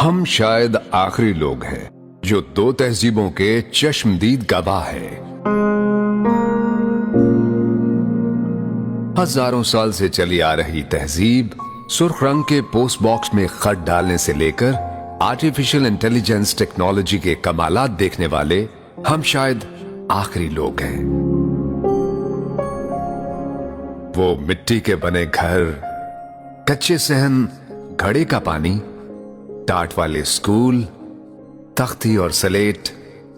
ہم شاید آخری لوگ ہیں جو دو تہذیبوں کے چشمدید گواہ ہیں۔ ہزاروں سال سے چلی آ رہی تہذیب، سرخ رنگ کے پوسٹ باکس میں خط ڈالنے سے لے کر آرٹیفیشل انٹیلیجنس ٹیکنالوجی کے کمالات دیکھنے والے ہم شاید آخری لوگ ہیں۔ وہ مٹی کے بنے گھر، کچے صحن، گھڑے کا پانی، ٹاٹ والے اسکول، تختی اور سلیٹ،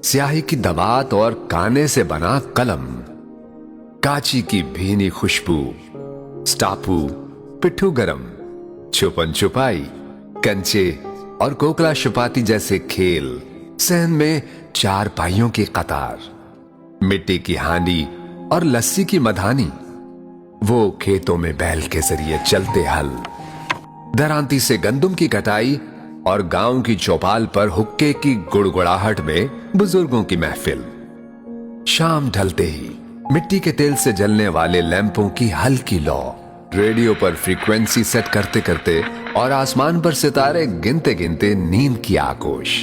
سیاہی کی دبات اور کانے سے بنا قلم، کاچی کی بھینی خوشبو، سٹاپو، پٹھو گرم، چھپن چھپائی، کنچے اور کوکلا شپاتی جیسے کھیل، صحن میں چار پائیوں کی قطار، مٹی کی ہانڈی اور لسی کی مدھانی، وہ کھیتوں میں بیل کے ذریعے چلتے ہل، درانتی سے گندم کی کٹائی اور گاؤں کی چوپال پر حکے کی گڑگڑاہٹ میں بزرگوں کی محفل، شام ڈھلتے ہی مٹی کے تیل سے جلنے والے لیمپوں کی ہلکی لو، ریڈیو پر فریکوینسی سیٹ کرتے کرتے اور آسمان پر ستارے گنتے گنتے نیند کی آگوش۔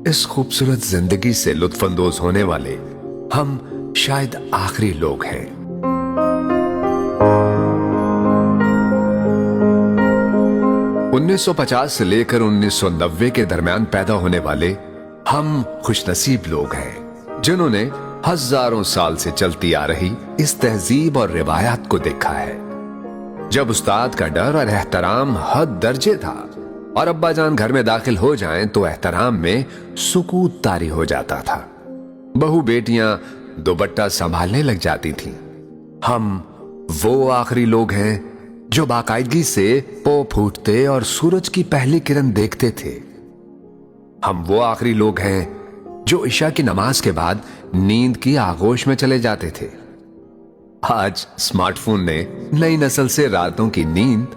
اس خوبصورت زندگی سے لطف اندوز ہونے والے ہم شاید آخری لوگ ہیں۔ 1950 سے لے کر 1990 کے درمیان پیدا ہونے والے ہم خوش نصیب لوگ ہیں جنہوں نے ہزاروں سال سے چلتی آ رہی اس تہذیب اور روایات کو دیکھا ہے۔ جب استاد کا ڈر اور احترام حد درجے تھا اور ابا جان گھر میں داخل ہو جائیں تو احترام میں سکوت طاری ہو جاتا تھا، بہو بیٹیاں دوپٹہ سنبھالنے لگ جاتی تھیں۔ ہم وہ آخری لوگ ہیں جو باقاعدگی سے پو پھوٹتے اور سورج کی پہلی کرن دیکھتے تھے۔ ہم وہ آخری لوگ ہیں جو عشاء کی نماز کے بعد نیند کی آغوش میں چلے جاتے تھے۔ آج اسمارٹ فون نے نئی نسل سے راتوں کی نیند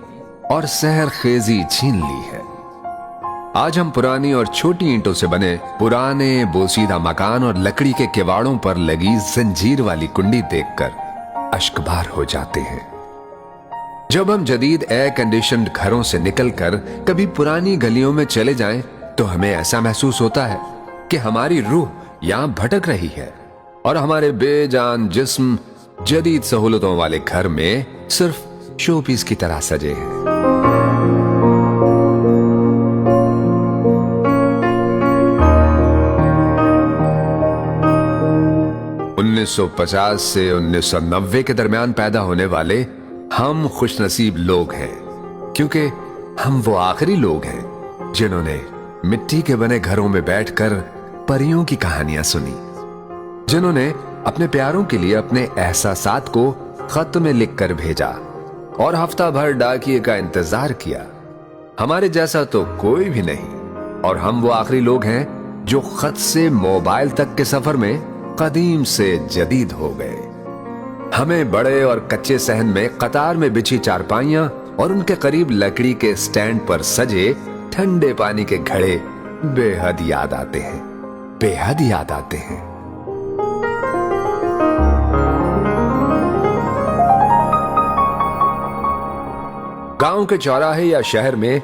اور سحر خیزی چھین لی ہے۔ آج ہم پرانی اور چھوٹی اینٹوں سے بنے پرانے بوسیدہ مکان اور لکڑی کے کواڑوں پر لگی زنجیر والی کنڈی دیکھ کر اشکبار ہو جاتے ہیں۔ جب ہم جدید ایئر کنڈیشنڈ گھروں سے نکل کر کبھی پرانی گلیوں میں چلے جائیں تو ہمیں ایسا محسوس ہوتا ہے کہ ہماری روح یہاں بھٹک رہی ہے اور ہمارے بے جان جسم جدید سہولتوں والے گھر میں صرف شو پیس کی طرح سجے ہیں۔ انیس سو 50 سے 1990 کے درمیان پیدا ہونے والے ہم خوش نصیب لوگ ہیں کیونکہ ہم وہ آخری لوگ ہیں جنہوں نے مٹی کے بنے گھروں میں بیٹھ کر پریوں کی کہانیاں سنی، جنہوں نے اپنے پیاروں کے لیے اپنے احساسات کو خط میں لکھ کر بھیجا اور ہفتہ بھر ڈاکیے کا انتظار کیا۔ ہمارے جیسا تو کوئی بھی نہیں، اور ہم وہ آخری لوگ ہیں جو خط سے موبائل تک کے سفر میں قدیم سے جدید ہو گئے۔ ہمیں بڑے اور کچے صحن میں قطار میں بچھی چارپائیاں اور ان کے قریب لکڑی کے سٹینڈ پر سجے ٹھنڈے پانی کے گھڑے بے حد یاد آتے ہیں، بے حد یاد آتے ہیں۔ گاؤں کے چوراہے یا شہر میں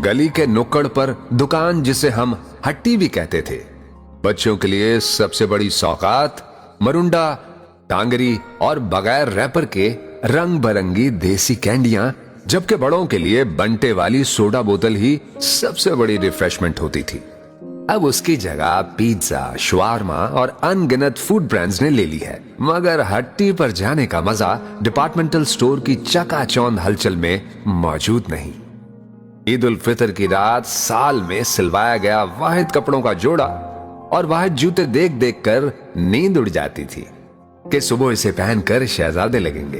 گلی کے نکڑ پر دکان جسے ہم ہٹی بھی کہتے تھے، بچوں کے لیے سب سے بڑی سوغات مرنڈا، ٹانگری اور بغیر ریپر کے رنگ برنگی دیسی کینڈیاں، جبکہ بڑوں کے لیے بنٹے والی سوڈا بوتل ہی سب سے بڑی ریفریشمنٹ ہوتی تھی۔ اب اس کی جگہ پیزا، شوارما اور ان گنت فوڈ برانڈز نے لے لی ہے، مگر ہٹی پر جانے کا مزہ ڈپارٹمنٹل سٹور کی چکا چوند ہلچل میں موجود نہیں۔ عید الفطر کی رات سال میں سلوایا گیا واحد کپڑوں کا جوڑا اور واحد جوتے دیکھ دیکھ کر نیند اڑ جاتی تھی کہ صبح اسے پہن کر شہزادے لگیں گے۔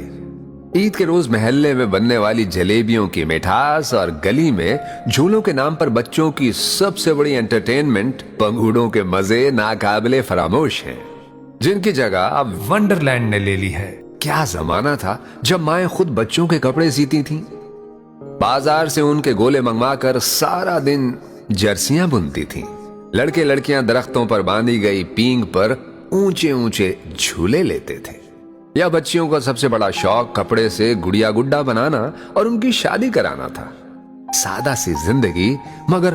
عید کے روز محلے میں بننے والی جلیبیوں کی مٹھاس اور گلی میں جھولوں کے نام پر بچوں کی سب سے بڑی انٹرٹینمنٹ پنگوڑوں کے مزے ناقابل فراموش ہیں، جن کی جگہ اب ونڈرلینڈ نے لے لی ہے۔ کیا زمانہ تھا جب مائیں خود بچوں کے کپڑے سیتی تھیں، بازار سے ان کے گولے منگوا کر سارا دن جرسیاں بنتی تھیں، لڑکے لڑکیاں درختوں پر باندھی گئی پینگ پر اونچے اونچے جھولے لیتے تھے، یا بچیوں کا سب سے بڑا شوق کپڑے سے گڑیا گڈا بنانا اور ان کی شادی کرانا تھا۔ سادہ سی زندگی مگر